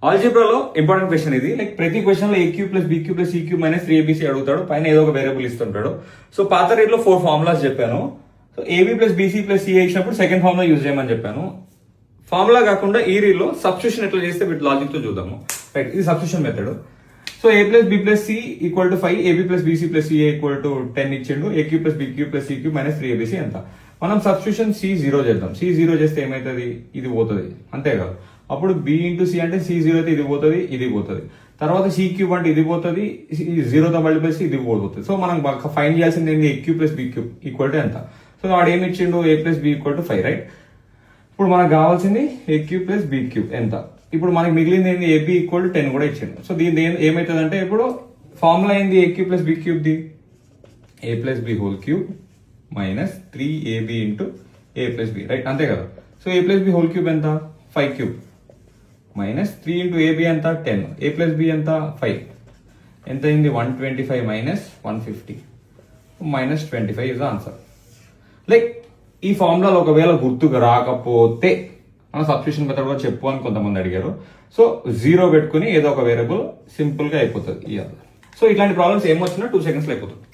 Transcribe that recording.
ఆల్జీబ్రాలో important question ఇది. Like ప్రతి question లో ఏక్యూ ప్లస్ బీక్యూ ప్లస్ ఈక్యూ మైనస్ 3abc అడుగుతాడు, పైన ఏదో ఒక వేరియబుల్ ఇస్తుంటాడు. సో పాత రేట్లో 4 ఫార్ములాస్ చెప్పాను. So AB plus BC plus CA ఇచ్చినప్పుడు సెకండ్ ఫార్ములా యూజ్ చేయమని చెప్పాను. ఫార్ములా కాకుండా ఈ రీల్లో సబ్స్టిట్యూషన్ ఎట్లా చేస్తే వీటి లాజిక్ తో చూద్దాము. రైట్, ఇది substitution method. So A plus B plus C equal to 5, AB plus BC plus CA equal to 10 ఇచ్చిండు. ఏక్యూ ప్లస్ బీక్యూ ప్లస్ ఈక్యూ మైనస్ 3abc ఎంత. మనం సబ్స్టిట్యూషన్ C0 చేద్దాం. C0 చేస్తే ఏమవుతుంది, ఇది పోతుంది అంతే కదా. అప్పుడు B ఇంటూ సి అంటే C0 అయితే ఇది పోతుంది, ఇది పోతుంది. తర్వాత C³ అంటే ఇది పోతుంది, 0తో మల్టిప్లై చేసి ఇది పోతుంది. సో మనం ఫైండ్ చేయాల్సింది ఏంటి, a q plus b q equal to ఎంత. సో వాడు ఏమి ఇచ్చిండు, a plus b equal to 5, right. ఇప్పుడు మనకు కావాల్సింది ఏక్యూ ప్లస్ బీక్యూ ఎంత. ఇప్పుడు మనకి మిగిలింది ఏంది, ఏబీ ఈక్వల్ టు 10 కూడా ఇచ్చిండు. సో దీని ఏమవుతుంది అంటే ఇప్పుడు ఫార్ములా ఏంది, A cube plus B cube the A plus B whole cube minus 3ab into A plus B, right, అంతే కదా. So A plus B whole cube ఎంత, 5 క్యూబ్ మైనస్ 3 ఇంటూ ఏబి ఎంత 10, ఏ ప్లస్ బి ఎంత 5, ఎంత అయింది 125 minus 150 minus 25 is the answer. Like ఈ ఫార్ములాలో ఒకవేళ గుర్తుకు రాకపోతే మన సబ్స్టిట్యూషన్ మెథడ్ కూడా చెప్పు అని కొంతమంది అడిగారు. సో 0 పెట్టుకుని ఏదో ఒక వేరియబుల్ సింపుల్ గా అయిపోతుంది. సో ఇట్లాంటి ప్రాబ్లమ్స్ ఏమొచ్చినా 2 seconds లో అయిపోతుంది.